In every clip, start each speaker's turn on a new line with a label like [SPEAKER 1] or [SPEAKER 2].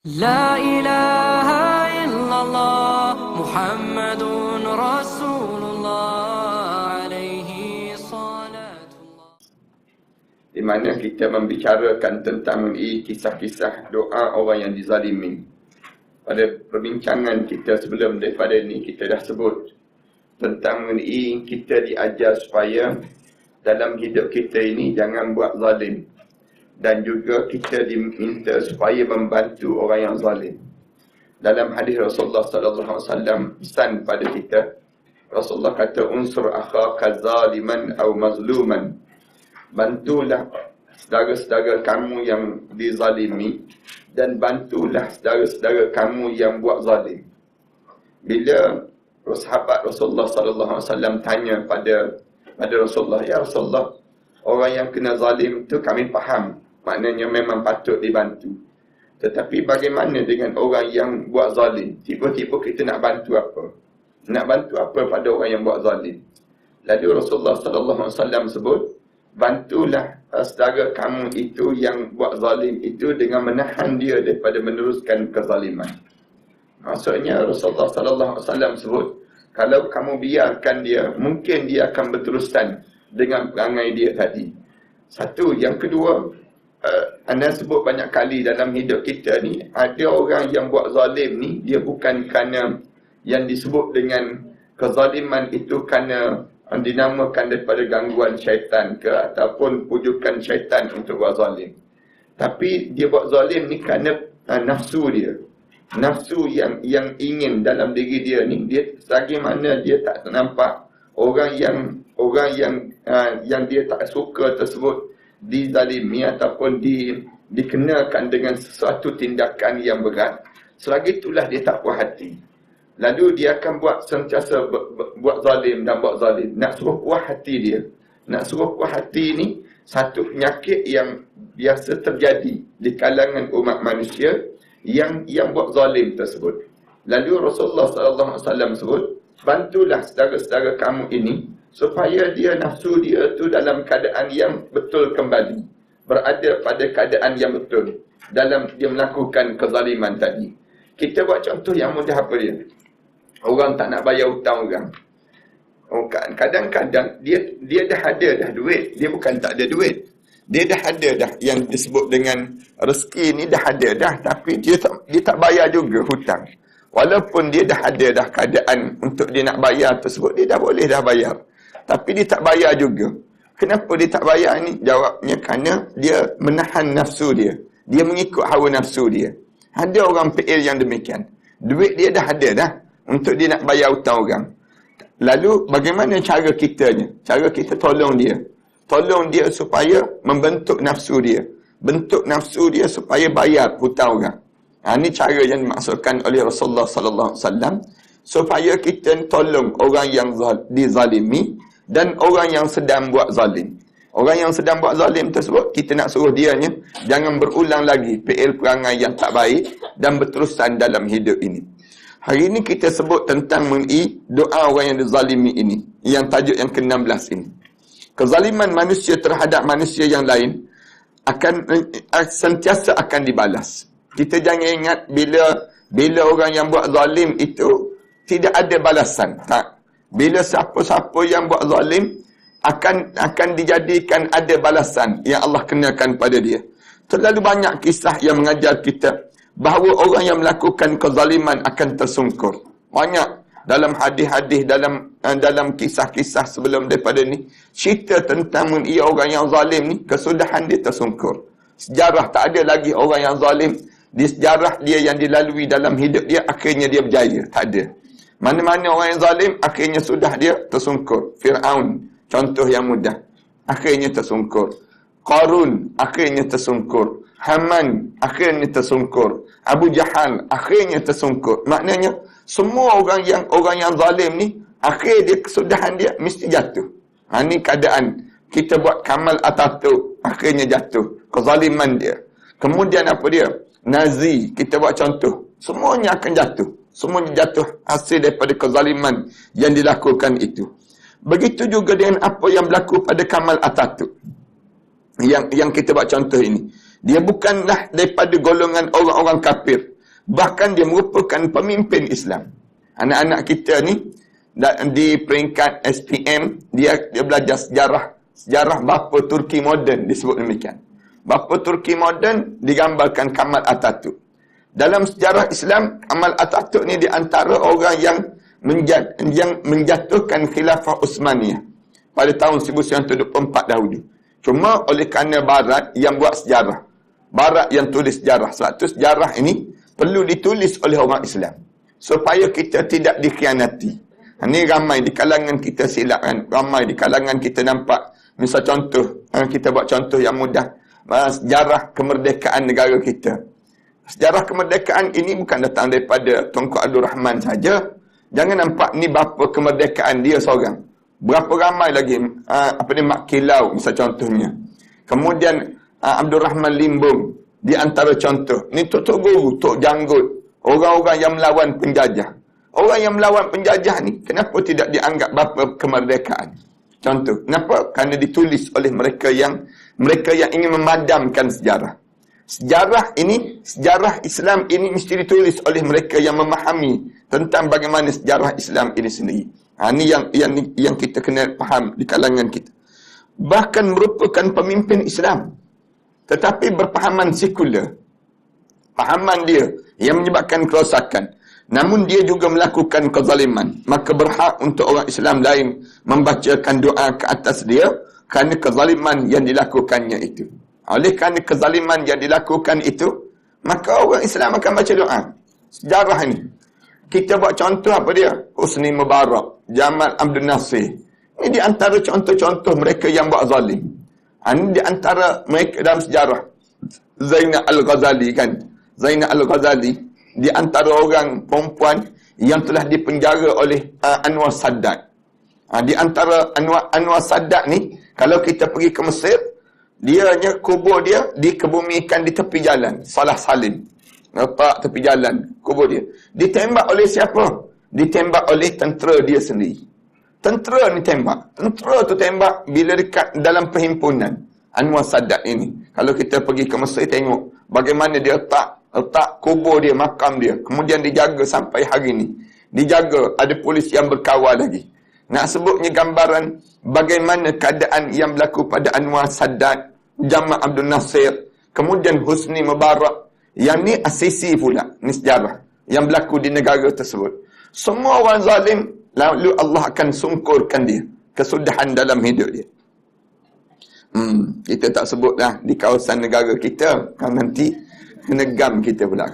[SPEAKER 1] لا إله إلا الله محمد رسول الله عليه صلاة الله.
[SPEAKER 2] Di mana kita membicarakan tentang kisah-kisah doa orang yang dizalimi. Pada perbincangan kita sebelum daripada ini, kita dah sebut tentang mengenai kita diajar supaya dalam hidup kita ini jangan buat zalim. Dan juga kita diminta supaya membantu orang yang zalim. Dalam hadis Rasulullah sallallahu alaihi wasallam pesan pada kita, Rasulullah kata unsur akhaka zaliman atau mazluman. Bantulah saudara-saudara kamu yang dizalimi dan bantulah saudara-saudara kamu yang buat zalim. Bila sahabat Rasulullah sallallahu alaihi wasallam tanya pada Rasulullah, ya Rasulullah, orang yang kena zalim tu kami faham, maknanya memang patut dibantu. Tetapi bagaimana dengan orang yang buat zalim? Tiba-tiba kita nak bantu apa? Nak bantu apa pada orang yang buat zalim? Lalu Rasulullah sallallahu alaihi wasallam sebut, bantulah saudara kamu itu yang buat zalim itu dengan menahan dia daripada meneruskan kezaliman. Maksudnya Rasulullah sallallahu alaihi wasallam sebut, kalau kamu biarkan dia, mungkin dia akan berterusan dengan perangai dia tadi. Satu. Yang kedua, anda sebut banyak kali dalam hidup kita ni, ada orang yang buat zalim ni, dia bukan kerana yang disebut dengan kezaliman itu kerana dinamakan daripada gangguan syaitan ke ataupun pujukan syaitan untuk buat zalim. Tapi dia buat zalim ni kerana nafsu dia. Nafsu yang ingin dalam diri dia ni, dia selagi mana dia tak nampak orang yang dia tak suka tersebut dizalimi ataupun dikenakan dengan sesuatu tindakan yang berat, selagi itulah dia tak puas hati. Lalu dia akan sentiasa buat zalim dan buat zalim. Nak suruh puas hati dia. Nak suruh puas hati ni satu penyakit yang biasa terjadi di kalangan umat manusia yang buat zalim tersebut. Lalu Rasulullah sallallahu alaihi wasallam sebut, bantulah saudara-saudara kamu ini supaya dia nafsu dia tu dalam keadaan yang betul kembali, berada pada keadaan yang betul dalam dia melakukan kezaliman tadi. Kita buat contoh yang mudah apa dia? Orang tak nak bayar hutang orang. Kadang-kadang dia dah ada dah duit, dia bukan tak ada duit. Dia dah ada dah yang disebut dengan rezeki ni, dah ada dah, tapi dia tak bayar juga hutang. Walaupun dia dah ada dah keadaan untuk dia nak bayar tersebut, dia dah boleh dah bayar. Tapi dia tak bayar juga. Kenapa dia tak bayar ni? Jawabnya kerana dia menahan nafsu dia. Dia mengikut hawa nafsu dia. Ada orang PL yang demikian. Duit dia dah ada dah untuk dia nak bayar hutang orang. Lalu bagaimana cara kitanya? Cara kita tolong dia. Tolong dia supaya membentuk nafsu dia. Bentuk nafsu dia supaya bayar hutang orang. Ini cara yang dimaksudkan oleh Rasulullah sallallahu alaihi wasallam supaya kita tolong orang yang dizalimi dan orang yang sedang buat zalim. Orang yang sedang buat zalim tersebut, kita nak suruh dianya jangan berulang lagi PL perangai yang tak baik dan berterusan dalam hidup ini. Hari ini kita sebut tentang mengenai doa orang yang dizalimi ini, yang tajuk yang ke-16 ini. Kezaliman manusia terhadap manusia yang lain sentiasa akan dibalas. Kita jangan ingat bila orang yang buat zalim itu tidak ada balasan. Tak. Bila siapa-siapa yang buat zalim akan dijadikan ada balasan yang Allah kenakan pada dia. Terlalu banyak kisah yang mengajar kita bahawa orang yang melakukan kezaliman akan tersungkur. Banyak dalam hadis-hadis, dalam kisah-kisah sebelum daripada ni, cerita tentang mengenai orang yang zalim ni, kesudahan dia tersungkur. Sejarah tak ada lagi orang yang zalim. Di sejarah dia yang dilalui dalam hidup dia, akhirnya dia berjaya. Tak ada. Mana-mana orang yang zalim, akhirnya sudah dia tersungkur. Fir'aun, contoh yang mudah, akhirnya tersungkur. Qarun, akhirnya tersungkur. Haman, akhirnya tersungkur. Abu Jahal, akhirnya tersungkur. Maknanya, semua orang yang zalim ni, akhir dia, kesudahan dia, mesti jatuh. Ini keadaan. Kita buat Kamal Atatürk, akhirnya jatuh. Kezaliman dia. Kemudian apa dia? Nazi, kita buat contoh. Semuanya akan jatuh. Semuanya jatuh hasil daripada kezaliman yang dilakukan itu. Begitu juga dengan apa yang berlaku pada Kamal Atatürk. Yang kita buat contoh ini. Dia bukanlah daripada golongan orang-orang kafir. Bahkan dia merupakan pemimpin Islam. Anak-anak kita ni di peringkat SPM, dia belajar sejarah bapa Turki moden, disebut demikian. Bapa Turki moden digambarkan Kamal Atatürk. Dalam sejarah Islam, Kamal Atatürk ni di antara orang yang menjatuhkan khilafah Uthmaniyah pada tahun 1924 dahulu. Cuma oleh kerana Barat yang buat sejarah, Barat yang tulis sejarah, sebab tu sejarah ini perlu ditulis oleh orang Islam supaya kita tidak dikhianati. Ini ramai di kalangan kita silap kan, ramai di kalangan kita nampak. Misal contoh, kita buat contoh yang mudah, sejarah kemerdekaan negara kita. Sejarah kemerdekaan ini bukan datang daripada Tunku Abdul Rahman saja. Jangan nampak ni bapa kemerdekaan dia seorang. Berapa ramai lagi Mak Kilau misal contohnya. Kemudian Abdul Rahman Limbung di antara contoh. Ni Tok Guru, Tok Janggut, orang-orang yang melawan penjajah. Orang yang melawan penjajah ni kenapa tidak dianggap bapa kemerdekaan? Contoh, kenapa? Kerana ditulis oleh mereka yang ingin memadamkan sejarah. Sejarah Islam ini mesti ditulis oleh mereka yang memahami tentang bagaimana sejarah Islam ini sendiri. Ini yang kita kena faham di kalangan kita. Bahkan merupakan pemimpin Islam, tetapi berpahaman sekular. Pahaman dia yang menyebabkan kerosakan. Namun dia juga melakukan kezaliman. Maka berhak untuk orang Islam lain membacakan doa ke atas dia kerana kezaliman yang dilakukannya itu. Oleh kerana kezaliman yang dilakukan itu, maka orang Islam akan baca doa. Sejarah ni. Kita buat contoh apa dia? Husni Mubarak, Jamal Abdul Nasir. Ini di antara contoh-contoh mereka yang buat zalim. Ini di antara mereka dalam sejarah. Zainal Al-Ghazali kan. Zainal Al-Ghazali di antara orang perempuan yang telah dipenjara oleh Anwar Sadat. Di antara Anwar Sadat ni, kalau kita pergi ke Mesir, kubur dia dikebumikan di tepi jalan. Salah Salim. Nampak tepi jalan, kubur dia. Ditembak oleh siapa? Ditembak oleh tentera dia sendiri. Tentera ni tembak. Tentera tu tembak bila dekat dalam perhimpunan Anwar Sadat ini. Kalau kita pergi ke Mesir tengok bagaimana dia letak kubur dia, makam dia. Kemudian dijaga sampai hari ni. Dijaga, ada polis yang berkawal lagi. Nak sebutnya gambaran bagaimana keadaan yang berlaku pada Anwar Sadat, Jamal Abdul Nasir, kemudian Husni Mubarak. Yang ni asisi pula, ni sejarah yang berlaku di negara tersebut. Semua orang zalim, lalu Allah akan sungkurkan dia kesudahan dalam hidup dia. Kita tak sebut dah di kawasan negara kita, kan nanti kena gam kita pula.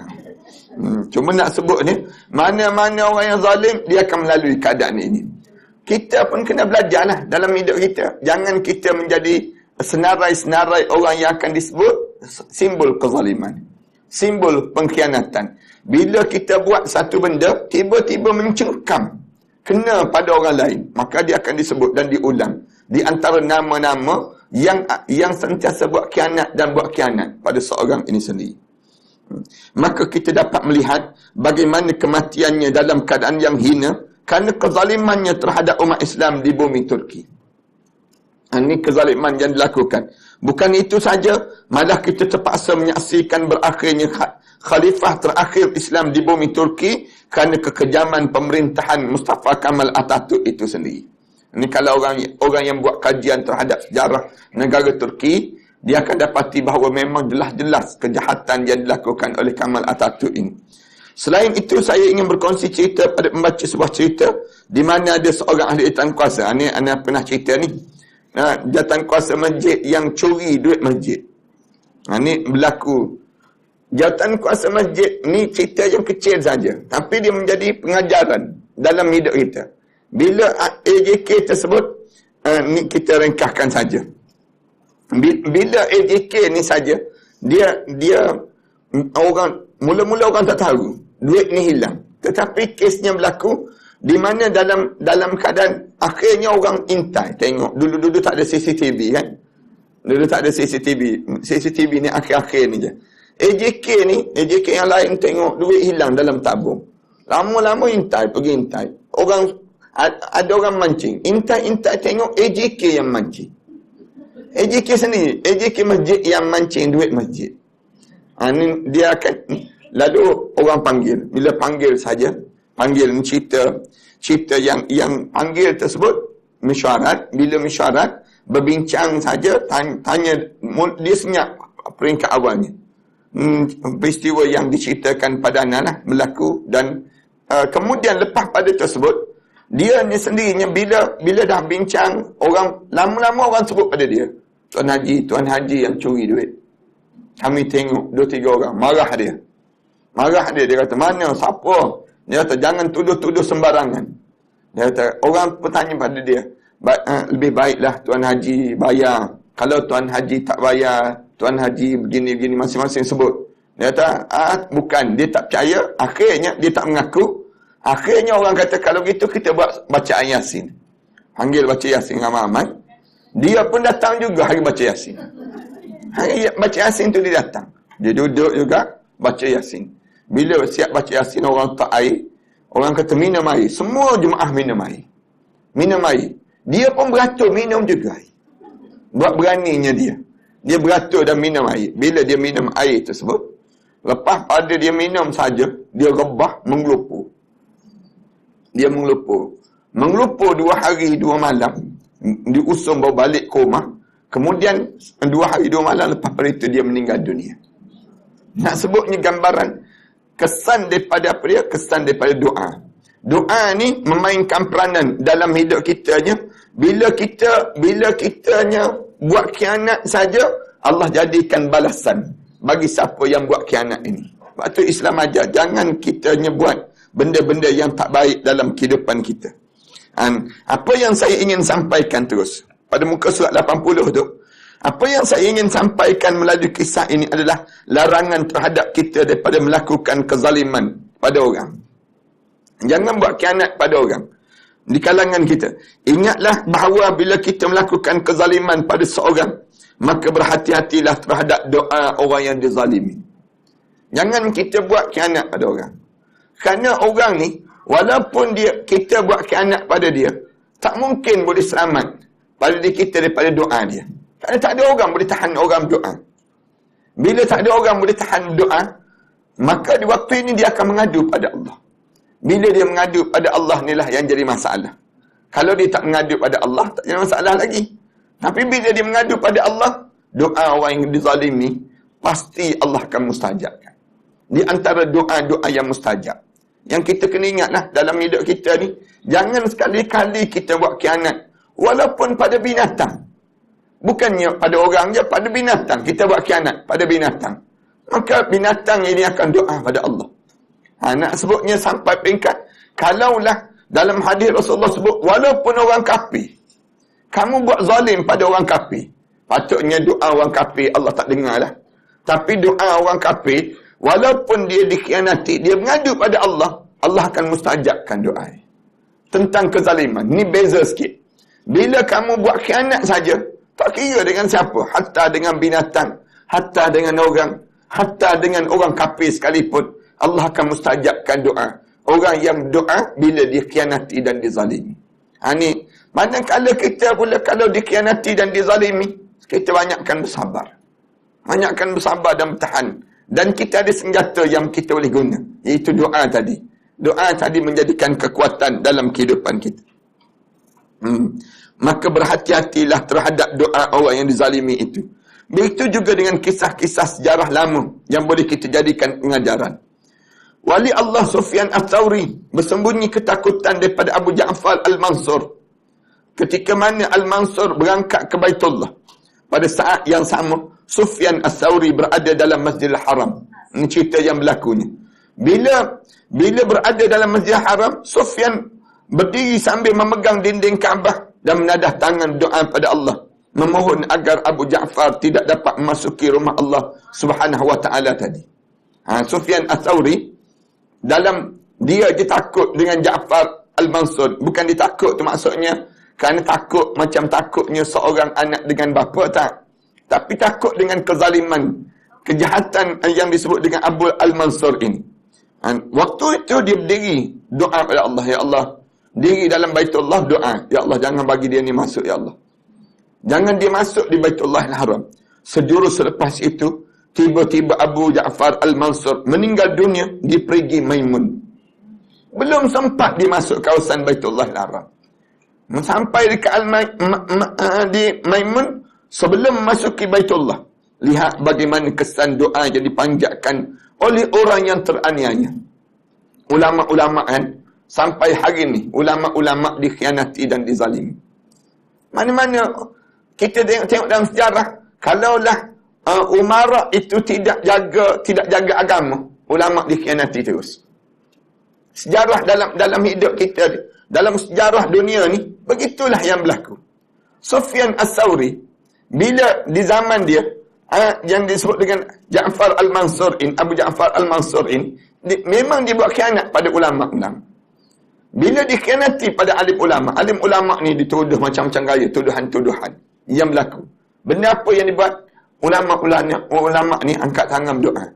[SPEAKER 2] Cuma nak sebut ni, mana-mana orang yang zalim, dia akan melalui keadaan ini. Kita pun kena belajar lah dalam hidup kita. Jangan kita menjadi senarai-senarai orang yang akan disebut simbol kezaliman, simbol pengkhianatan. Bila kita buat satu benda, tiba-tiba mencengkam, kena pada orang lain, maka dia akan disebut dan diulang di antara nama-nama yang sentiasa buat khianat dan buat khianat pada seorang ini sendiri. Maka kita dapat melihat bagaimana kematiannya dalam keadaan yang hina kerana kezalimannya terhadap umat Islam di bumi Turki. Ini kezaliman yang dilakukan. Bukan itu saja, malah kita terpaksa menyaksikan berakhirnya khalifah terakhir Islam di bumi Turki kerana kekejaman pemerintahan Mustafa Kamal Atatürk itu sendiri. Ini kalau orang yang buat kajian terhadap sejarah negara Turki, dia akan dapati bahawa memang jelas-jelas kejahatan yang dilakukan oleh Kamal Atatürk ini. Selain itu, saya ingin berkongsi cerita pada membaca sebuah cerita di mana ada seorang ahli jawatan kuasa. Ini anda pernah cerita ni. Jawatan kuasa masjid yang curi duit masjid. Ini berlaku. Jawatan kuasa masjid ni cerita yang kecil saja, tapi dia menjadi pengajaran dalam hidup kita. Bila AJK tersebut, ni kita ringkaskan saja. Bila AJK ni saja, dia orang mula-mula orang tak tahu duit ni hilang. Tetapi kesnya berlaku di mana dalam keadaan akhirnya orang intai tengok. Dulu tak ada CCTV kan. Dulu tak ada CCTV ni akhir-akhir ni je. AJK yang lain tengok duit hilang dalam tabung. Lama-lama pergi intai. Ada orang mancing. Intai tengok AJK yang mancing. AJK sendiri, AJK masjid yang mancing duit masjid. Ni dia akan Lalu orang panggil. Bila panggil saja, panggil cipta yang panggil tersebut mesyuarat. Bila mesyuarat, berbincang saja, tanya, dia senyap peringkat awalnya. Peristiwa yang diceritakan pada anak berlaku, dan kemudian lepas pada tersebut, dia ni sendirinya bila dah bincang, orang lama-lama orang sebut pada dia, Tuan Haji yang curi duit. Kami tengok 2-3 orang, marah dia, dia kata, mana, siapa? Dia kata, jangan tuduh-tuduh sembarangan. Dia kata, orang bertanya pada dia, lebih baiklah Tuan Haji bayar. Kalau Tuan Haji tak bayar, Tuan Haji begini-begini, masing-masing sebut. Dia kata, bukan, dia tak percaya. Akhirnya, dia tak mengaku. Akhirnya orang kata, kalau gitu kita buat bacaan Yasin. Panggil baca Yasin ramai-ramai. Dia pun datang juga hari baca Yasin. Hari baca Yasin tu dia datang. Dia duduk juga, baca Yasin. Bila siap baca Yasin, orang tak air. Orang kata, minum air. Semua jemaah minum air. Minum air. Dia pun beratur minum juga air. Buat beraninya dia. Dia beratur dan minum air. Bila dia minum air tersebut, lepas pada dia minum saja, dia rebah, mengelupur. Dia mengelupur 2 hari 2 malam. Diusung bawa balik ke rumah. Kemudian 2 hari 2 malam lepas pada itu dia meninggal dunia. Nak sebutnya gambaran kesan daripada apa dia? Kesan daripada doa. Doa ni memainkan peranan dalam hidup kitanya. Bila kitanya buat khianat saja, Allah jadikan balasan bagi siapa yang buat khianat ini. Sebab tu Islam ajar, jangan kitanya buat benda-benda yang tak baik dalam kehidupan kita. Apa yang saya ingin sampaikan terus pada muka surat 80 tu, apa yang saya ingin sampaikan melalui kisah ini adalah larangan terhadap kita daripada melakukan kezaliman pada orang. Jangan buat khianat pada orang di kalangan kita. Ingatlah bahawa bila kita melakukan kezaliman pada seorang, maka berhati-hatilah terhadap doa orang yang dizalimi. Jangan kita buat khianat pada orang. Kerana orang ni, walaupun kita buat khianat pada dia, tak mungkin boleh selamat pada diri kita daripada doa dia. Kerana tak ada orang boleh tahan orang doa. Bila tak ada orang boleh tahan doa, maka di waktu ini dia akan mengadu pada Allah. Bila dia mengadu pada Allah, inilah yang jadi masalah. Kalau dia tak mengadu pada Allah, tak jadi masalah lagi. Tapi bila dia mengadu pada Allah, doa orang yang dizalimi, pasti Allah akan mustajabkan. Di antara doa-doa yang mustajab, yang kita kena ingatlah dalam hidup kita ni, jangan sekali-kali kita buat khianat, walaupun pada binatang. Bukannya pada orang je, pada binatang. Kita buat khianat pada binatang. Maka binatang ini akan doa pada Allah. Nak sebutnya sampai peringkat, kalaulah dalam hadis Rasulullah sebut, walaupun orang kafir, kamu buat zalim pada orang kafir, patutnya doa orang kafir Allah tak dengar lah. Tapi doa orang kafir, walaupun dia dikhianati, dia mengadu pada Allah, Allah akan mustajabkan doa. Tentang kezaliman, ni beza sikit. Bila kamu buat khianat saja, tak kira dengan siapa, hatta dengan binatang, hatta dengan orang, hatta dengan orang kafir sekalipun, Allah akan mustajabkan doa. Orang yang doa bila dikhianati dan dizalimi. Ni, manakala kita pula kalau dikhianati dan dizalimi, kita banyakkan bersabar. Banyakkan bersabar dan bertahan. Dan kita ada senjata yang kita boleh guna, iaitu doa tadi. Doa tadi menjadikan kekuatan dalam kehidupan kita. Maka berhati-hatilah terhadap doa orang yang dizalimi itu. Begitu juga dengan kisah-kisah sejarah lama yang boleh kita jadikan pengajaran. Wali Allah Sufyan Ats-Tsauri bersembunyi ketakutan daripada Abu Ja'far Al-Mansur. Ketika mana Al-Mansur berangkat ke Baitullah, pada saat yang sama Sufyan Ats-Tsauri berada dalam Masjidil Haram. Ini cerita yang berlakunya. Bila berada dalam Masjidil Haram, Sufyan berdiri sambil memegang dinding Kaabah dan menadah tangan doa pada Allah, memohon agar Abu Ja'far tidak dapat memasuki rumah Allah Subhanahu wa taala tadi. Sufyan Ats-Tsauri, dia je takut dengan Ja'far Al-Mansur. Bukan dia takut tu maksudnya kerana takut macam takutnya seorang anak dengan bapa, tak. Tapi takut dengan kezaliman, kejahatan yang disebut dengan Abu Al-Mansur ini. Waktu itu dia berdiri doa kepada Allah, ya Allah, diri dalam Baitullah doa, ya Allah jangan bagi dia ni masuk, ya Allah. Jangan dia masuk di Baitullah Al-Haram. Sejurus selepas itu
[SPEAKER 3] tiba-tiba Abu Ja'far Al-Mansur meninggal dunia di perigi Maimun. Belum sempat dimasuk kawasan Baitullah Al-Haram. Sampai dekat di Maimun, sebelum masuki Baitullah, lihat bagaimana kesan doa yang dipanjatkan oleh orang yang teraniaya. Ulama-ulama kan, sampai hari ni ulama-ulama dikhianati dan dizalimi. Mana-mana kita tengok dalam sejarah, kalaulah umara itu tidak jaga agama, ulama dikhianati terus. Sejarah dalam hidup kita, dalam sejarah dunia ni, begitulah yang berlaku. Sufyan As-Sawri, bila di zaman dia, yang disebut dengan Ja'far Al-Mansurin, Abu Ja'far Al-Mansurin, memang dia buat khianat pada ulama-ulama. Bila dikhianati pada alim ulama ni dituduh macam-macam gaya, tuduhan-tuduhan yang berlaku. Benda apa yang dibuat? Ulama ni angkat tangan doa.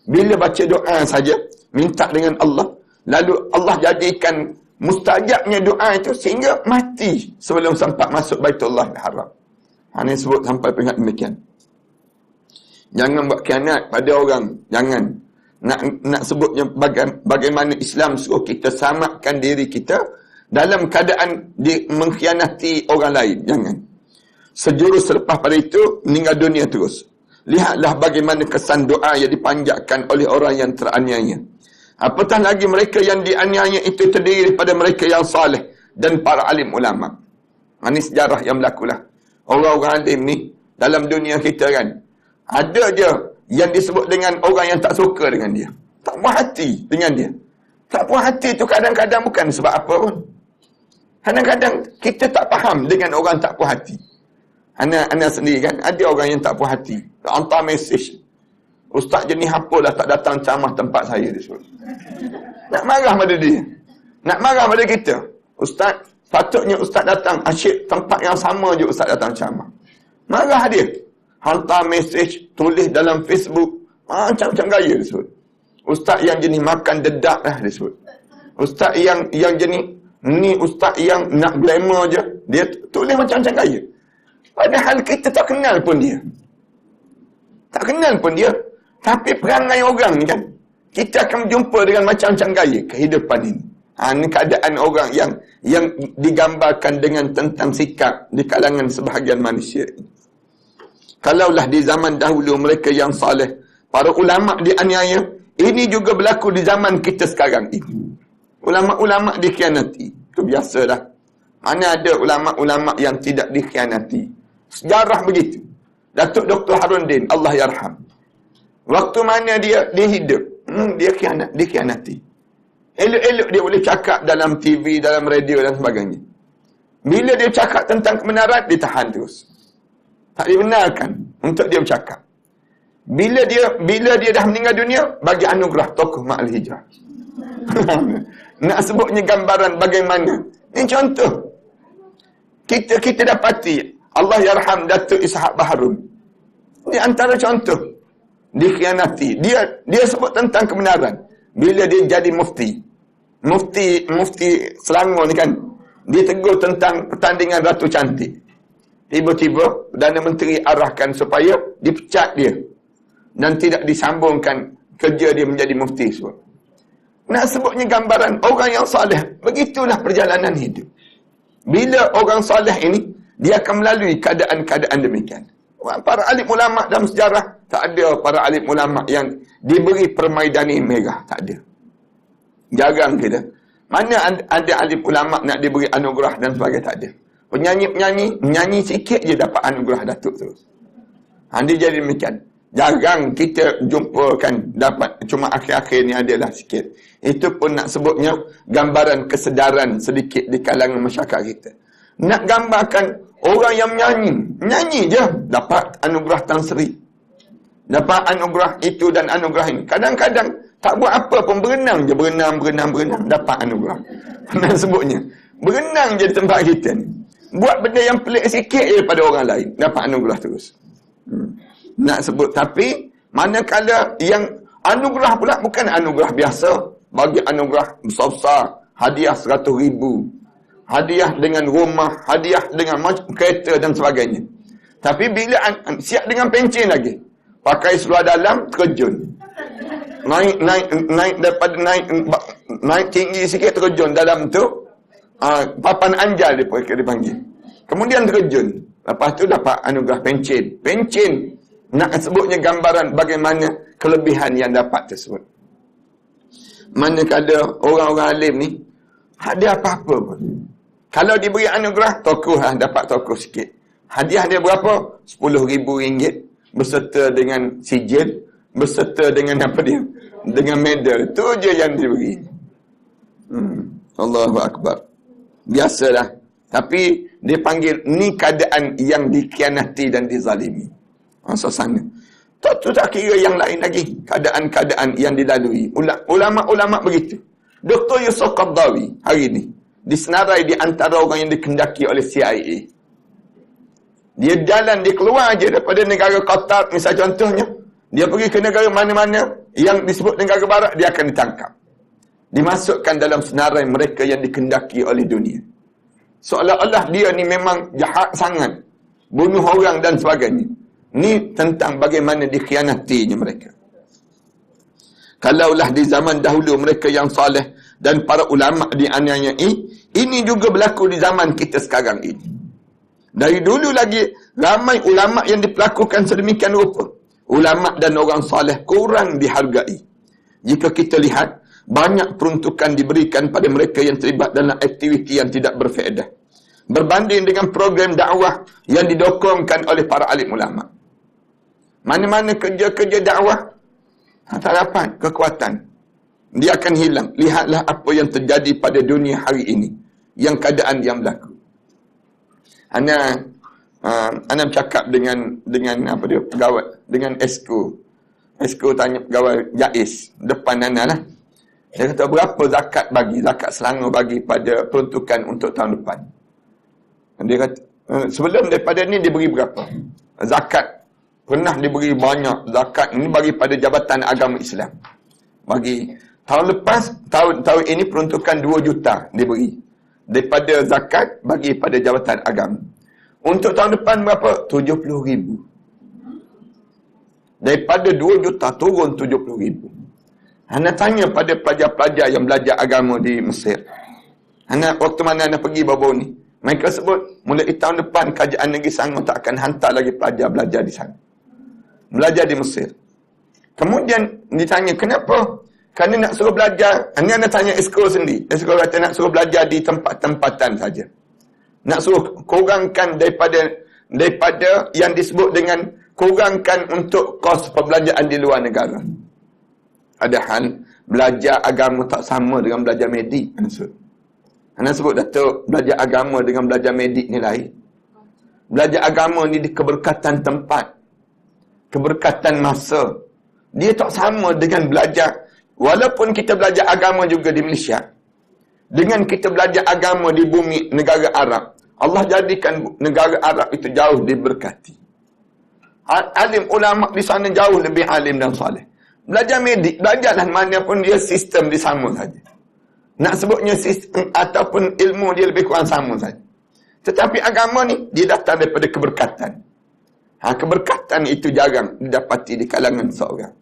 [SPEAKER 3] Bila baca doa saja, minta dengan Allah, lalu Allah jadikan mustajabnya doa itu sehingga mati sebelum sempat masuk Baitullah Al-Haram. Ini sebut sampai peringkat demikian. Jangan buat khianat pada orang. Jangan. Nak sebutnya bagaimana Islam suruh kita selamatkan diri kita dalam keadaan mengkhianati orang lain. Jangan. Sejurus selepas pada itu, meninggal dunia terus. Lihatlah bagaimana kesan doa yang dipanjatkan oleh orang yang teraniaya. Apatah lagi mereka yang dianiaya itu terdiri daripada mereka yang saleh dan para alim ulama. Ini sejarah yang berlakulah. Orang-orang alim ni dalam dunia kita kan, ada je yang disebut dengan orang yang tak suka dengan dia. Tak puas hati dengan dia. Tak puas hati tu kadang-kadang bukan sebab apa pun. Kadang-kadang kita tak faham dengan orang tak puas hati. Anak sendiri kan, ada orang yang tak puas hati. Hantar mesej. Ustaz jenis apa dah tak datang ceramah tempat saya dia suruh. Nak marah pada dia. Nak marah pada kita. Ustaz, patutnya Ustaz datang asyik tempat yang sama je Ustaz datang ceramah. Marah dia. Hantar mesej, tulis dalam Facebook, macam-macam gaya dia sebut. Ustaz yang jenis makan dedak lah dia sebut. Ustaz yang jenis, ni ustaz yang nak glamour je, dia tulis macam-macam gaya. Padahal kita tak kenal pun dia. Tak kenal pun dia. Tapi perangai orang ni kan, kita akan berjumpa dengan macam-macam gaya kehidupan ini. Ini keadaan orang yang digambarkan dengan tentang sikap di kalangan sebahagian manusia ini. Kalaulah di zaman dahulu mereka yang saleh, para ulama dianiaya, ini juga berlaku di zaman kita sekarang ini. Ulama-ulama dikhianati. Itu biasa dah. Mana ada ulama-ulama yang tidak dikhianati. Sejarah begitu. Datuk Dr. Harundin, Allah yarham. Waktu mana dia hidup, dia dikhianati. Elok-elok dia boleh cakap dalam TV, dalam radio dan sebagainya. Bila dia cakap tentang kebenaran, ditahan terus. Tak dibenarkan untuk dia bercakap. Bila dia dah meninggal dunia, bagi anugerah tokoh Ma'al Hijrah. Nak sebutnya gambaran bagaimana. Ini contoh. Kita dapati Allah yarham Datuk Ishaq Baharun. Ini antara contoh. Dikhianati. Dia sebut tentang kebenaran. Bila dia jadi mufti. Mufti Selangor ni kan. Dia tegur tentang pertandingan Ratu Cantik. Tiba-tiba Perdana Menteri arahkan supaya dipecat dia. Dan tidak disambungkan kerja dia menjadi mufti. Nak sebutnya gambaran orang yang saleh. Begitulah perjalanan hidup. Bila orang saleh ini, dia akan melalui keadaan-keadaan demikian. Para alim ulama dalam sejarah, tak ada para alim ulama yang diberi permaidani merah. Tak ada. Jarang kita. Mana ada alim ulama nak diberi anugerah dan sebagainya, tak ada. Penyanyi-penyanyi, menyanyi sikit je dapat anugerah Datuk terus. Dia jadi demikian. Jarang kita jumpakan dapat. Cuma akhir-akhir ni adalah sikit. Itu pun nak sebutnya gambaran kesedaran sedikit di kalangan masyarakat kita. Nak gambarkan orang yang menyanyi je dapat anugerah Tan Sri. Dapat anugerah itu dan anugerah ini. Kadang-kadang tak buat apa pun, berenang je, berenang, dapat anugerah. Nak sebutnya. Berenang je di tempat kita ni. Buat benda yang pelik sikit je pada orang lain, dapat anugerah terus. Nak sebut, tapi manakala yang anugerah pula bukan anugerah biasa. Bagi anugerah besar-besar, hadiah 100,000. Hadiah dengan rumah, hadiah dengan kereta dan sebagainya. Tapi bila siap dengan pencen lagi, pakai seluar dalam, terjun. Naik daripada naik tinggi sikit, terjun dalam tu. Papan anjal dia panggil. Kemudian terjun. Lepas tu dapat anugerah pencen. Pencen nak sebutnya gambaran bagaimana kelebihan yang dapat tersebut. Manakala orang-orang alim ni ada apa-apa pun. Kalau diberi anugerah, tokoh dapat tokoh sikit. Hadiah dia berapa? RM10,000 berserta dengan sijil, berserta dengan apa dia? Dengan medal. Tu je yang diberi. Allahu Akbar. Biasalah. Tapi dia panggil ni keadaan yang dikhianati dan dizalimi. Suasana. Tu tak kira yang lain lagi. Keadaan-keadaan yang dilalui. Ulama-ulama begitu. Dr. Yusuf Qaradawi hari ni disenarai di antara orang yang dikendaki oleh CIA. Dia jalan, dia keluar aja daripada negara Qatar, misal contohnya. Dia pergi ke negara mana-mana yang disebut negara barat, dia akan ditangkap. Dimasukkan dalam senarai mereka yang dikendaki oleh dunia. Seolah-olah dia ni memang jahat sangat. Bunuh orang dan sebagainya. Ni tentang bagaimana dikhianatinya mereka. Kalaulah di zaman dahulu mereka yang soleh dan para ulama dianiayai, ini juga berlaku di zaman kita sekarang ini. Dari dulu lagi, ramai ulama yang diperlakukan sedemikian rupa. Ulama dan orang soleh kurang dihargai. Jika kita lihat, banyak peruntukan diberikan pada mereka yang terlibat dalam aktiviti yang tidak berfaedah. Berbanding dengan program dakwah yang didokongkan oleh para alim ulama. Mana-mana kerja-kerja dakwah, tak dapat kekuatan. Dia akan hilang. Lihatlah apa yang terjadi pada dunia hari ini. Yang keadaan yang berlaku. Ana bercakap dengan apa dia, pegawai, dengan Esko. Esko tanya pegawai Jais depan Ana lah. Dia kata berapa zakat Selangor bagi pada peruntukan untuk tahun depan. Dia kata sebelum daripada ni dia beri berapa? Zakat pernah diberi banyak. Zakat ini bagi pada Jabatan Agama Islam. Bagi tahun lepas, tahun ini peruntukan 2 juta diberi. Daripada zakat bagi pada Jabatan Agama. Untuk tahun depan berapa? 70,000. Daripada 2 juta turun 70,000. Ana tanya pada pelajar-pelajar yang belajar agama di Mesir. Waktu mana Ana pergi baru ni, mereka sebut mulai tahun depan Kerajaan Negeri Selangor tak akan hantar lagi pelajar belajar di sana. Belajar di Mesir. Kemudian ditanya kenapa? Kerana nak suruh belajar. Ini Ana tanya Esko sendiri. Esko kata nak suruh belajar di tempat-tempatan saja. Nak suruh kurangkan daripada yang disebut dengan kurangkan untuk kos perbelanjaan di luar negara. Padahal belajar agama tak sama dengan belajar medik. Ana sebut Datuk, belajar agama dengan belajar medik ni lain. Belajar agama ni di keberkatan tempat, keberkatan masa. Dia tak sama dengan belajar. Walaupun kita belajar agama juga di Malaysia, dengan kita belajar agama di bumi negara Arab, Allah jadikan negara Arab itu jauh diberkati. Alim ulama di sana jauh lebih alim dan soleh. Belajar medik, belajarlah mana pun dia sistem dia sama saja. Nak sebutnya sistem ataupun ilmu dia lebih kurang sama saja. Tetapi agama ni dia datang daripada keberkatan. Keberkatan itu jarang didapati di kalangan seorang.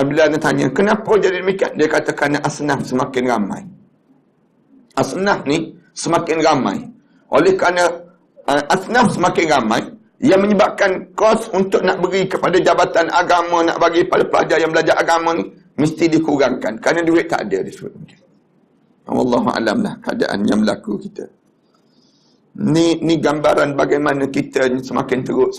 [SPEAKER 3] Bila dia tanya, kenapa jadi demikian? Dia kata kerana asnaf semakin ramai. Asnaf ni semakin ramai. Oleh kerana asnaf semakin ramai, yang menyebabkan kos untuk nak beri kepada jabatan agama, nak bagi pada pelajar yang belajar agama ni, mesti dikurangkan. Kerana duit tak ada disebut. Wallahu'alam lah keadaan yang berlaku kita. Ni gambaran bagaimana kita ni semakin teruk.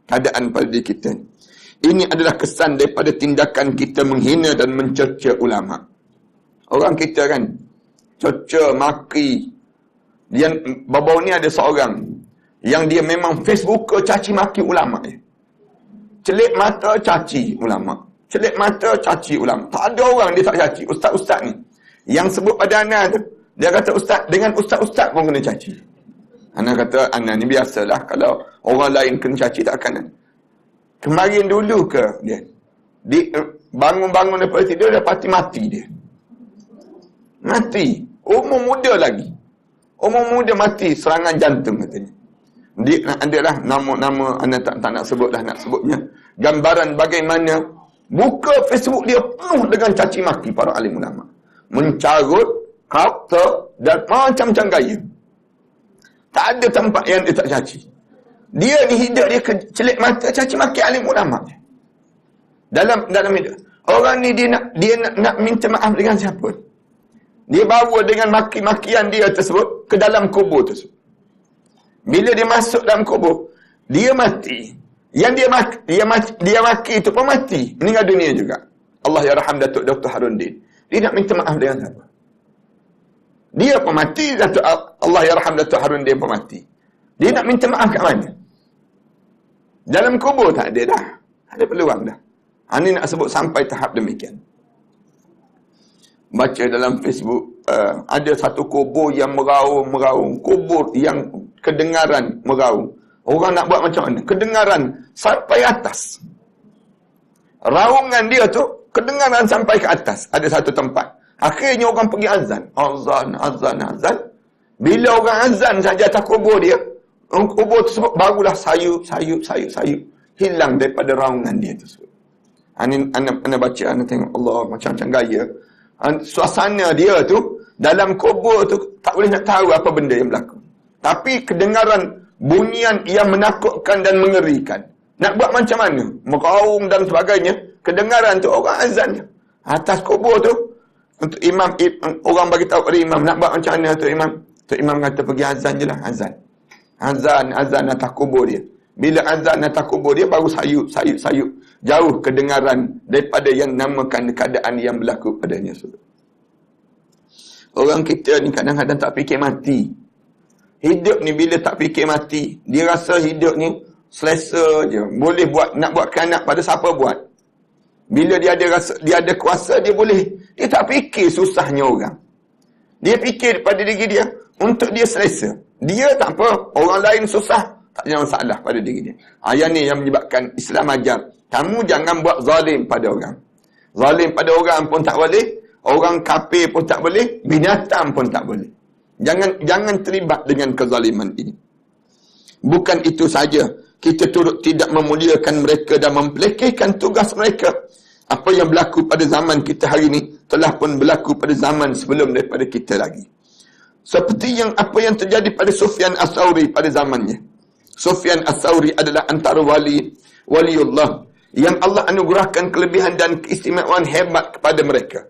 [SPEAKER 3] Keadaan pada diri kita ni. Ini adalah kesan daripada tindakan kita menghina dan mencerca ulama. Orang kita kan, cerca, maki. Baru ni ada seorang yang dia memang Facebooker caci maki ulama. Celik mata caci ulama. Celik mata caci ulama. Tak ada orang dia tak caci. Ustaz-ustaz ni. Yang sebut pada Ana tu, dia kata ustaz, dengan ustaz-ustaz pun kena caci. Ana kata, Ana ni biasalah. Kalau orang lain kena caci tak akan. Kemarin dulu ke dia? Bangun-bangun daripada tidur, dia pasti mati dia. Mati. Umur muda lagi. Umur muda mati serangan jantung katanya. Dia adalah nama-nama, anda tak nak sebut dah, nak sebutnya. Gambaran bagaimana buka Facebook dia penuh dengan caci maki para alim ulama. Mencarut, kata dan macam-macam gaya. Tak ada tempat yang dia tak caci. Dia ni hidup dia celik mata caci maki alim ulama. Dalam hidup. Orang ni dia nak minta maaf dengan siapa? Dia bawa dengan maki-makian dia tersebut ke dalam kubur tersebut. Bila dia masuk dalam kubur, dia mati. Yang dia maki itu pun mati. Meninggal dunia juga. Allah ya raham Datuk Dr. Harundin. Dia nak minta maaf dengan siapa? Dia pun mati, Allah ya raham Datuk Harundin pun mati. Dia nak minta maaf kat mana? Dalam kubur tak ada dah. Ada peluang dah. Ini nak sebut sampai tahap demikian. Baca dalam Facebook, ada satu kubur yang meraung. Kubur yang kedengaran meraung. Orang nak buat macam mana? Kedengaran sampai atas. Raungan dia tu, kedengaran sampai ke atas. Ada satu tempat. Akhirnya orang pergi azan. Azan. Bila orang azan saja atas kubur dia, kubur tersebut barulah sayup. Hilang daripada raungan dia tersebut. Anda baca, anda tengok Allah macam-macam gaya. Suasana dia tu, dalam kubur tu, tak boleh nak tahu apa benda yang berlaku. Tapi kedengaran bunyian yang menakutkan dan mengerikan. Nak buat macam mana? Meraung dan sebagainya. Kedengaran tu orang azan. Atas kubur tu, untuk imam, orang bagi tahu kepada imam, nak buat macam mana tu imam? Tu imam kata pergi azan je lah, azan. Azan atas kubur dia. Bila azan atas kubur dia, baru sayup. Jauh kedengaran daripada yang namakan keadaan yang berlaku padanya. Orang kita ni kadang-kadang tak fikir mati. Hidup ni bila tak fikir mati, dia rasa hidup ni selesa je. Boleh buat, nak buat anak pada siapa buat. Bila dia ada kuasa, dia boleh. Dia tak fikir susahnya orang. Dia fikir pada diri dia, untuk dia selesa. Dia tak apa, orang lain susah, tak ada masalah pada diri dia. Yang ni yang menyebabkan Islam ajar, kamu jangan buat zalim pada orang. Zalim pada orang pun tak boleh, orang kafir pun tak boleh, binatang pun tak boleh. Jangan terlibat dengan kezaliman ini. Bukan itu saja, kita turut tidak memuliakan mereka dan mempelekehkan tugas mereka. Apa yang berlaku pada zaman kita hari ini telah pun berlaku pada zaman sebelum daripada kita lagi. Seperti apa yang terjadi pada Sufyan As-Sawri pada zamannya. Sufyan As-Sawri adalah antara waliullah yang Allah anugerahkan kelebihan dan keistimewaan hebat kepada mereka.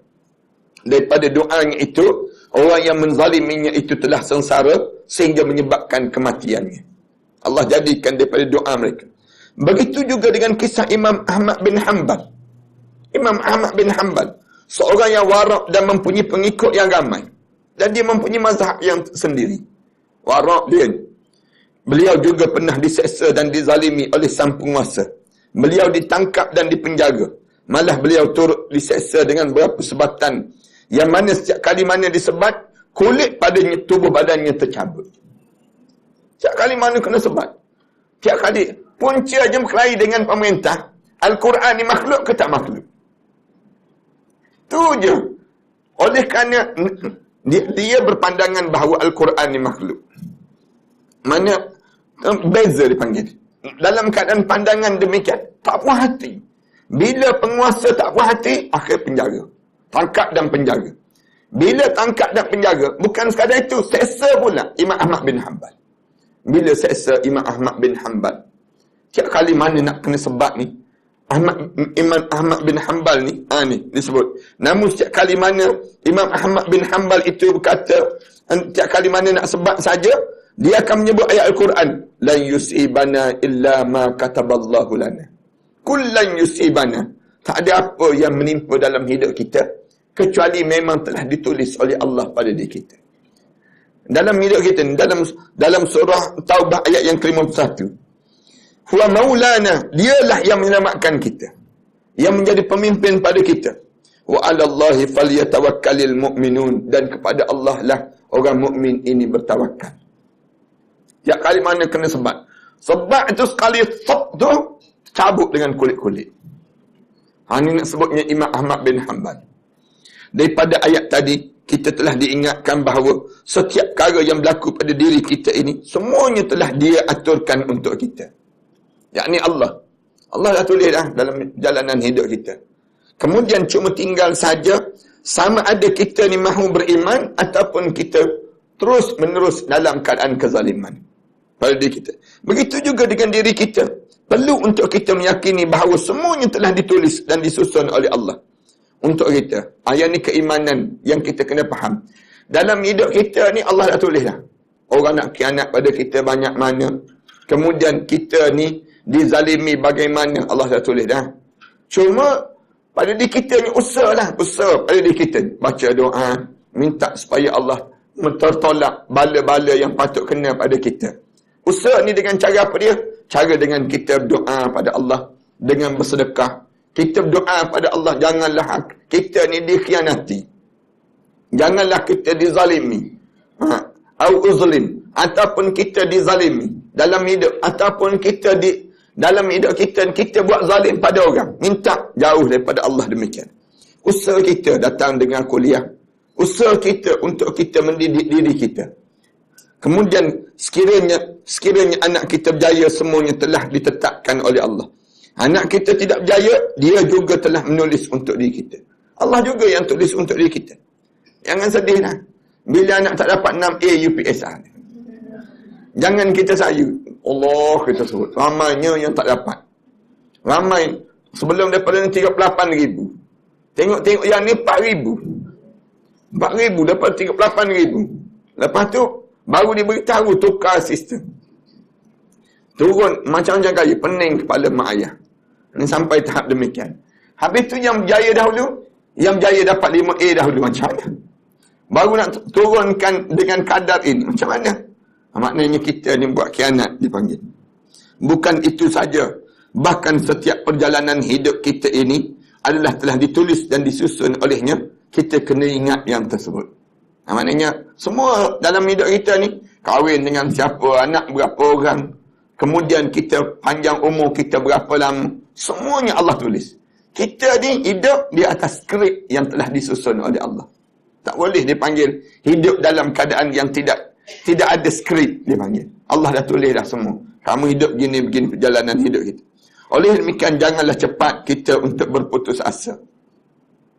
[SPEAKER 3] Daripada doanya itu, orang yang menzaliminya itu telah sengsara sehingga menyebabkan kematiannya. Allah jadikan daripada doa mereka. Begitu juga dengan kisah Imam Ahmad bin Hanbal. Imam Ahmad bin Hanbal, seorang yang warak dan mempunyai pengikut yang ramai. Dan dia mempunyai mazhab yang sendiri. Warak dia. Beliau juga pernah diseksa dan dizalimi oleh sang penguasa. Beliau ditangkap dan dipenjara. Malah beliau turut diseksa dengan beberapa sebatan. Yang mana setiap kali mana disebat, kulit padanya, tubuh badannya tercabut. Setiap kali mana kena sebat. Setiap kali. Punca je berkelahi dengan pemerintah. Al-Quran ni makhluk ke tak makhluk? Tu je. Oleh kerana dia berpandangan bahawa Al-Quran ni makhluk. Mana beza dipanggil. Dalam keadaan pandangan demikian, tak puas hati. Bila penguasa tak puas hati, akhir penjara. Tangkap dan penjara. Bila tangkap dan penjara, bukan sekadar itu, seksa pula Imam Ahmad bin Hanbal. Bila seksa Imam Ahmad bin Hanbal, setiap kali mana nak kena sebat ni, Imam Ahmad bin Hanbal ni, ni disebut. Namun setiap kali mana Imam Ahmad bin Hanbal itu berkata, setiap kali mana nak sebat saja, dia akan menyebut ayat Al-Quran. Lan yusibana illa ma kataballahu lana. Kullan yusibana. Tak ada apa yang menimpa dalam hidup kita, kecuali memang telah ditulis oleh Allah pada diri kita. Dalam hidup kita, dalam surah Taubah ayat yang ke-51. Huwa maulana, dialah yang menyelamatkan kita, yang menjadi pemimpin pada kita. Wa 'alallahi falyatawakkalul mu'minun, dan kepada Allah lah orang mukmin ini bertawakal. Tiap kali mana kena sebat. Sebat itu sekali top tu cabut dengan kulit-kulit. Ini nak sebutnya Imam Ahmad bin Hanbal. Daripada ayat tadi, kita telah diingatkan bahawa setiap perkara yang berlaku pada diri kita ini, semuanya telah dia aturkan untuk kita. Yakni Allah. Allah dah tulis dah dalam jalanan hidup kita. Kemudian cuma tinggal saja sama ada kita ni mahu beriman ataupun kita terus menerus dalam keadaan kezaliman pada diri kita. Begitu juga dengan diri kita. Perlu untuk kita meyakini bahawa semuanya telah ditulis dan disusun oleh Allah untuk kita. Yang ni keimanan yang kita kena faham. Dalam hidup kita ni Allah dah tulis dah. Orang nak khianat pada kita banyak mana. Kemudian kita ni dizalimi bagaimana, Allah dah tulis dah. Cuma pada diri kita ni usaha pada diri kita. Baca doa, minta supaya Allah tertolak bala-bala yang patut kena pada kita. Usaha ni dengan cara apa dia? Cara dengan kita berdoa pada Allah, dengan bersedekah. Kita berdoa pada Allah, janganlah kita ni dikhianati. Janganlah kita dizalimi. Au uzlim. Ataupun kita dizalimi dalam hidup. Ataupun kita dalam hidup kita buat zalim pada orang. Minta jauh daripada Allah demikian. Usaha kita datang dengan kuliah. Usaha kita untuk kita mendidik diri kita. Kemudian sekiranya anak kita berjaya, semuanya telah ditetapkan oleh Allah. Anak kita tidak berjaya, dia juga telah menulis untuk diri kita. Allah juga yang tulis untuk diri kita. Jangan sedih lah. Bila anak tak dapat 6A UPSR. Jangan kita sayu. Allah kita sebut. Ramainya yang tak dapat. Ramai. Sebelum daripada 38,000. Tengok yang ni 4,000. 4,000 dapat 38,000. Lepas tu, baru diberitahu tukar sistem. Turun macam-macam kaya. Pening kepala mak ayah. Ini sampai tahap demikian. Habis tu yang berjaya dahulu. Yang berjaya dapat 5A dahulu. Macam mana? Baru nak turunkan dengan kadar ini. Macam mana? Maknanya kita ni buat khianat dipanggil. Bukan itu saja. Bahkan setiap perjalanan hidup kita ini adalah telah ditulis dan disusun olehnya. Kita kena ingat yang tersebut. Maknanya semua dalam hidup kita ni, kahwin dengan siapa, anak berapa orang, kemudian kita panjang umur kita berapa lama, semuanya Allah tulis. Kita ni hidup di atas skrip yang telah disusun oleh Allah. Tak boleh dipanggil hidup dalam keadaan yang tidak ada skrip dipanggil. Allah dah tulis dah semua. Kamu hidup begini perjalanan hidup kita. Oleh demikian, janganlah cepat kita untuk berputus asa.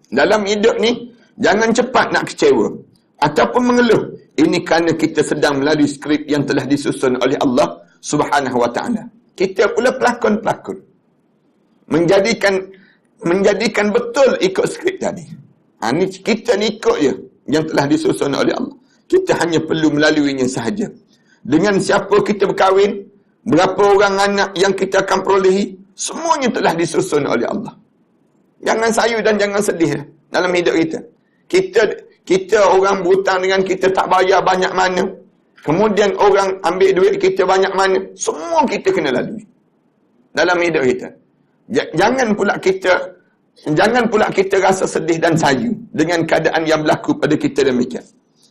[SPEAKER 3] Dalam hidup ni, jangan cepat nak kecewa ataupun mengeluh. Ini kerana kita sedang melalui skrip yang telah disusun oleh Allah Subhanahu wa ta'ala. Kita pula pelakon-pelakon. Menjadikan betul ikut skrip tadi. Kita ni ikut je yang telah disusun oleh Allah. Kita hanya perlu melaluinya sahaja. Dengan siapa kita berkahwin, berapa orang anak yang kita akan perolehi, semuanya telah disusun oleh Allah. Jangan sayu dan jangan sedih dalam hidup kita. Kita orang berhutang dengan kita tak bayar banyak mana. Kemudian orang ambil duit kita banyak mana. Semua kita kena lalui dalam hidup kita. Jangan pula kita rasa sedih dan sayu dengan keadaan yang berlaku pada kita demikian.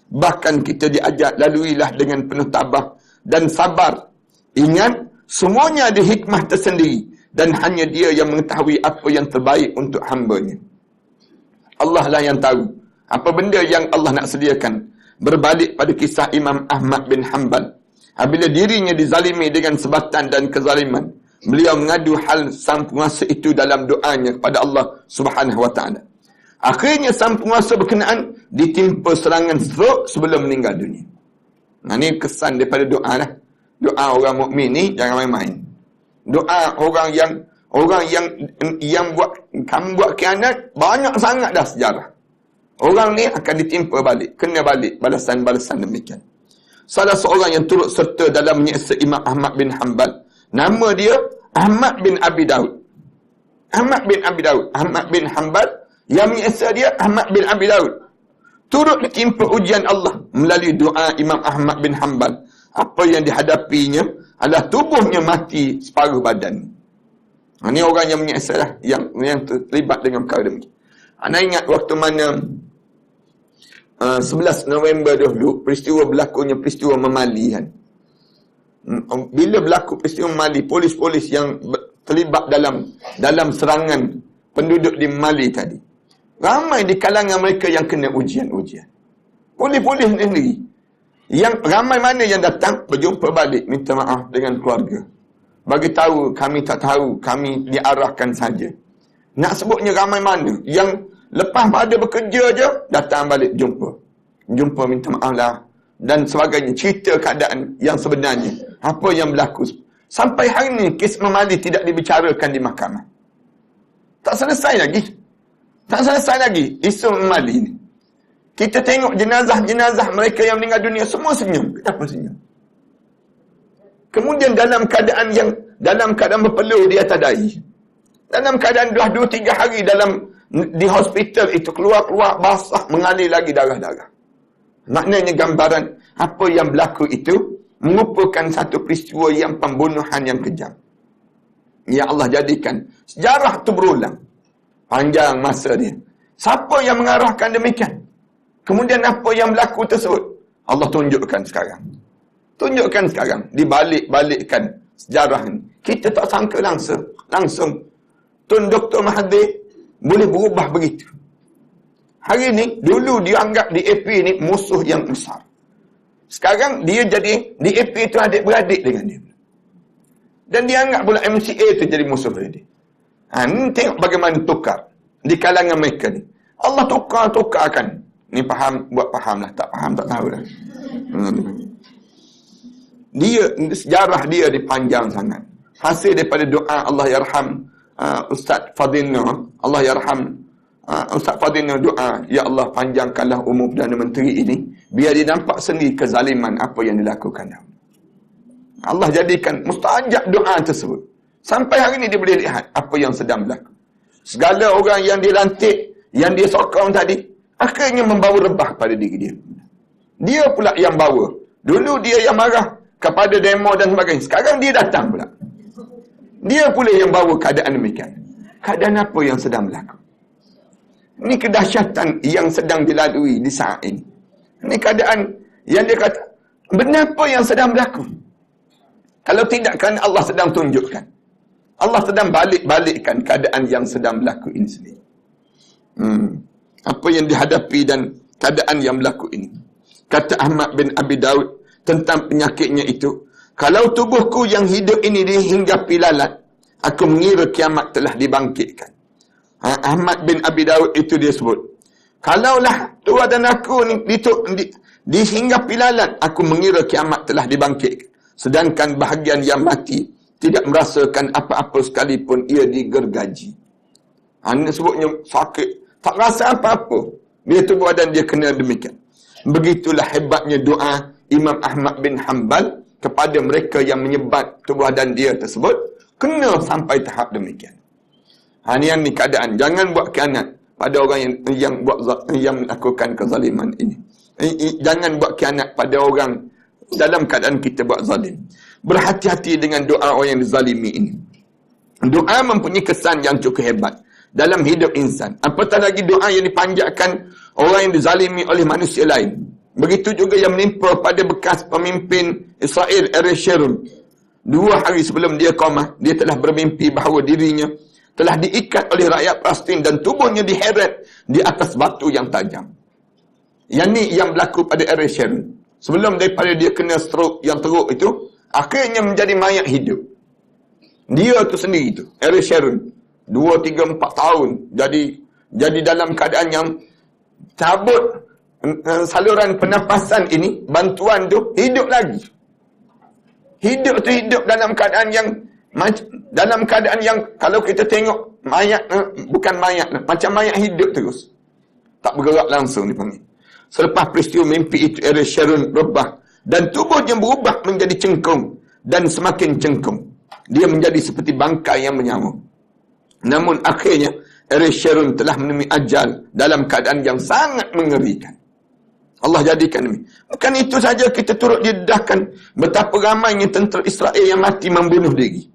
[SPEAKER 3] Bahkan kita diajak laluilah dengan penuh tabah dan sabar. Ingat, semuanya ada hikmah tersendiri dan hanya Dia yang mengetahui apa yang terbaik untuk hamba-Nya. Allah lah yang tahu apa benda yang Allah nak sediakan. Berbalik pada kisah Imam Ahmad bin Hanbal. Apabila dirinya dizalimi dengan sebatan dan kezaliman, beliau mengadu hal sang penguasa itu dalam doanya kepada Allah Subhanahu wa ta'ala. Akhirnya sang penguasa berkenaan ditimpa serangan stroke sebelum meninggal dunia. Ini kesan daripada doa lah. Doa orang mukmin ni jangan main-main. Doa orang yang buat khianat banyak sangat dah sejarah. Orang ni akan ditimpa balik, kena balik balasan-balasan demikian. Salah seorang yang turut serta dalam menyiksa Imam Ahmad bin Hanbal, nama dia Ahmad bin Abi Daud. Ahmad bin Hanbal yang menyiksa dia Ahmad bin Abi Daud. Turut ditimpa ujian Allah melalui doa Imam Ahmad bin Hanbal. Apa yang dihadapinya adalah tubuhnya mati separuh badan. Ini orang yang menyiksa lah, yang terlibat dengan perkara demikian. Anda ingat waktu mana 11 November dahulu peristiwa Memali kan. Bila berlaku peristiwa Memali, polis-polis yang terlibat dalam serangan penduduk di Memali tadi, ramai di kalangan mereka yang kena ujian. Polis-polis ni sendiri. Yang ramai mana yang datang berjumpa balik minta maaf dengan keluarga. Bagi tahu kami tak tahu, kami diarahkan saja. Nak sebutnya ramai mana yang lepas pada bekerja je datang balik jumpa. Jumpa minta maaf lah dan sebagainya, cerita keadaan yang sebenarnya, apa yang berlaku. Sampai hari ni kes Mali tidak dibicarakan di mahkamah. Tak selesai lagi. Tak selesai lagi isu Mali ni. Kita tengok jenazah-jenazah mereka yang meninggal dunia, semua senyum. Kenapa senyum? Kemudian dalam keadaan berpeluh di atas dahi. Dalam keadaan 2-3 hari di hospital itu keluar basah, mengalir lagi darah-darah. Maknanya gambaran apa yang berlaku itu merupakan satu peristiwa yang pembunuhan yang kejam. Ya Allah jadikan sejarah itu berulang. Panjang masa dia. Siapa yang mengarahkan demikian? Kemudian apa yang berlaku tersebut? Allah tunjukkan sekarang. Tunjukkan sekarang. Dibalik-balikkan sejarah ini. Kita tak sangka langsung. Tun Dr. Mahathir boleh berubah begitu. Hari ni, dulu dia anggap DAP ni musuh yang besar. Sekarang dia jadi, DAP itu adik-beradik dengan dia. Dan dia anggap pula MCA itu jadi musuh dia. Ni tengok bagaimana tukar di kalangan mereka ni. Allah tukarkan. Ni faham, buat faham lah. Tak faham, tak tahu lah. Dia, sejarah dia dipanjang sangat. Hasil daripada doa Allah yarham Ustaz Fadilna. Allah yarham Ustaz Fadilna doa, ya Allah panjangkanlah umur Perdana Menteri ini, biar dia nampak sendiri kezaliman apa yang dilakukan. Allah jadikan mustajab doa tersebut. Sampai hari ini dia boleh lihat apa yang sedang berlaku. Segala orang yang dilantik, yang dia sokong tadi, akhirnya membawa rebah pada diri dia. Dia pula yang bawa. Dulu dia yang marah kepada demo dan sebagainya. Sekarang dia datang pula. Dia pula yang bawa keadaan demikian. Keadaan apa yang sedang berlaku? Ini kedahsyatan yang sedang dilalui di saat ini. Ini keadaan yang dia kata, benar apa yang sedang berlaku? Kalau tidak, kerana Allah sedang tunjukkan. Allah sedang balik-balikkan keadaan yang sedang berlaku ini sendiri. Apa yang dihadapi dan keadaan yang berlaku ini. Kata Ahmad bin Abi Daud tentang penyakitnya itu, kalau tubuhku yang hidup ini dihinggapi lalat, aku mengira kiamat telah dibangkitkan. Ahmad bin Abi Daud itu dia sebut, kalaulah tuan dan aku ni dihinggapi lalat, aku mengira kiamat telah dibangkitkan. Sedangkan bahagian yang mati tidak merasakan apa-apa sekalipun ia digergaji. Ini sebutnya sakit, tak rasa apa-apa. Dia tubuh badan dia kena demikian. Begitulah hebatnya doa Imam Ahmad bin Hanbal kepada mereka yang menyebat tubuh badan dia tersebut, kena sampai tahap demikian. Ini keadaan. Jangan buat khianat pada orang yang melakukan kezaliman ini. Jangan buat khianat pada orang dalam keadaan kita buat zalim. Berhati-hati dengan doa orang yang dizalimi ini. Doa mempunyai kesan yang cukup hebat dalam hidup insan. Apatah lagi doa yang dipanjatkan orang yang dizalimi oleh manusia lain. Begitu juga yang menimpa pada bekas pemimpin Israel, Ariel Sharon. 2 hari sebelum dia komah, dia telah bermimpi bahawa dirinya telah diikat oleh rakyat Palestin dan tubuhnya diheret di atas batu yang tajam. Yang ni yang berlaku pada Ariel Sharon. Sebelum daripada dia kena stroke yang teruk itu, akhirnya menjadi mayat hidup. Dia tu sendiri tu, Ariel Sharon. 2, 3, 4 tahun. Jadi dalam keadaan yang cabut saluran pernafasan ini, bantuan tu hidup lagi. Hidup tu hidup dalam keadaan yang kalau kita tengok mayat, bukan mayat, macam mayat hidup terus. Tak bergerak langsung dipanggil. Selepas peristiwa mimpi itu, Ariel Sharon berubah dan tubuhnya berubah menjadi cengkung dan semakin cengkung. Dia menjadi seperti bangkai yang menyamuk. Namun akhirnya Ariel Sharon telah menemui ajal dalam keadaan yang sangat mengerikan. Allah jadikan demi. Bukan itu saja, kita turut didedahkan betapa ramainya tentera Israel yang mati membunuh diri.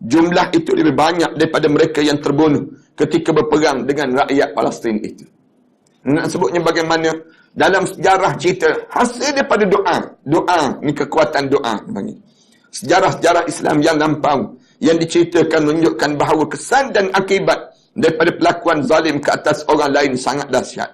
[SPEAKER 3] Jumlah itu lebih banyak daripada mereka yang terbunuh ketika berperang dengan rakyat Palestin itu. Nak sebutnya bagaimana dalam sejarah cerita hasil daripada doa ni, kekuatan doa dipanggil. Sejarah-sejarah Islam yang lampau yang diceritakan menunjukkan bahawa kesan dan akibat daripada pelakuan zalim ke atas orang lain sangat dahsyat.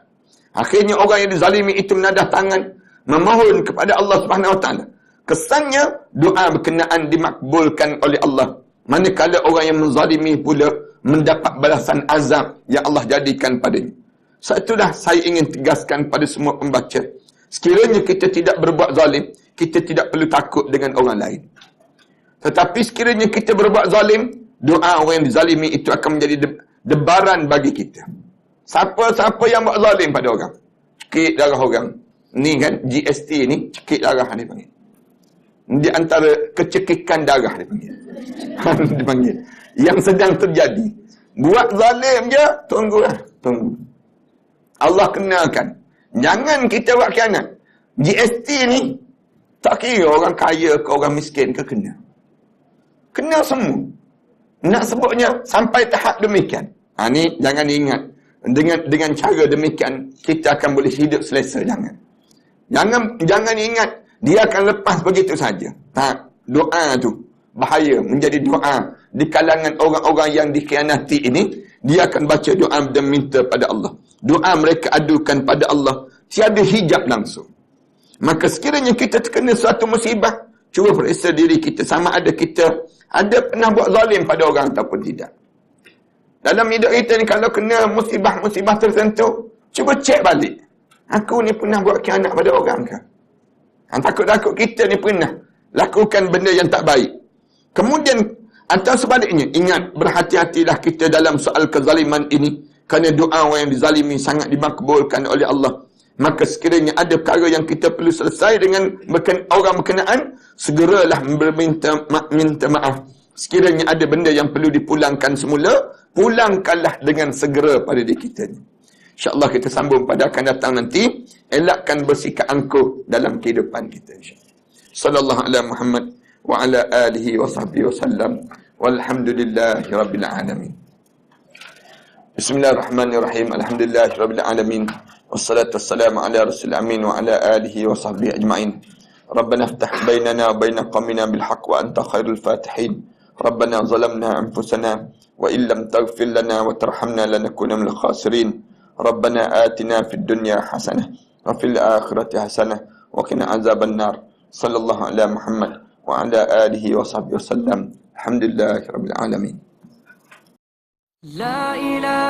[SPEAKER 3] Akhirnya orang yang dizalimi itu menadah tangan, memohon kepada Allah Subhanahu Wa Taala. Kesannya doa berkenaan dimakbulkan oleh Allah. Manakala orang yang menzalimi pula mendapat balasan azab yang Allah jadikan padanya. Itulah saya ingin tegaskan pada semua pembaca. Sekiranya kita tidak berbuat zalim, kita tidak perlu takut dengan orang lain. Tetapi sekiranya kita berbuat zalim, doa orang yang dizalimi itu akan menjadi debaran bagi kita. Siapa-siapa yang buat zalim pada orang, cekik darah orang. Ni kan, GST ni, cekik darah dia panggil. Di antara kecekikan darah dia panggil. Dia panggil. Yang sedang terjadi. Buat zalim je, tunggulah. Tunggu. Allah kenalkan. Jangan kita buat khianat. GST ni, tak kira orang kaya ke orang miskin ke kena. Kena semua. Nak sebutnya sampai tahap demikian. Ni jangan ingat. Dengan cara demikian, kita akan boleh hidup selesa. Jangan ingat, dia akan lepas begitu saja. Doa tu bahaya. Menjadi doa di kalangan orang-orang yang dikhianati ini. Dia akan baca doa dan minta pada Allah. Doa mereka adukan pada Allah. Tiada hijab langsung. Maka sekiranya kita terkena suatu musibah, cuba periksa diri kita. Sama ada kita ada pernah buat zalim pada orang ataupun tidak. Dalam hidup kita ni, kalau kena musibah-musibah tertentu, cuba cek balik. Aku ni pernah buat khianat pada orang ke? Takut-takut kita ni pernah lakukan benda yang tak baik. Kemudian, atau sebaliknya, ingat, berhati-hatilah kita dalam soal kezaliman ini. Kerana doa orang yang dizalimi sangat dimakbulkan oleh Allah. Maka sekiranya ada perkara yang kita perlu selesai dengan orang berkenaan, segeralah minta maaf. Sekiranya ada benda yang perlu dipulangkan semula, pulangkanlah dengan segera pada diri kita ni. InsyaAllah kita sambung pada akan datang nanti. Elakkan bersikap angkuh dalam kehidupan kita. Sallallahu ala Muhammad wa ala alihi wa sahbihi wa sallam. Walhamdulillahi rabbil alamin. Bismillahirrahmanirrahim. Alhamdulillahi rabbil alamin. Wassalatu wassalamu ala rasul amin wa ala alihi wa sahbihi ajma'in. Rabbana iftah bainana wa baina qawmina bil haqq wa anta khairul fatihin. Rabbana zalamna anfusana wa illam taghfir lana wa tarhamna lanakuna minal khasirin. Rabbana atina fid dunya hasanah wa fil akhirati hasanah wa qina azaban nar. Sallallahu ala Muhammad wa ala alihi wa sahbihi wasallam. Alhamdulillahirabbil alamin.
[SPEAKER 1] La ilaha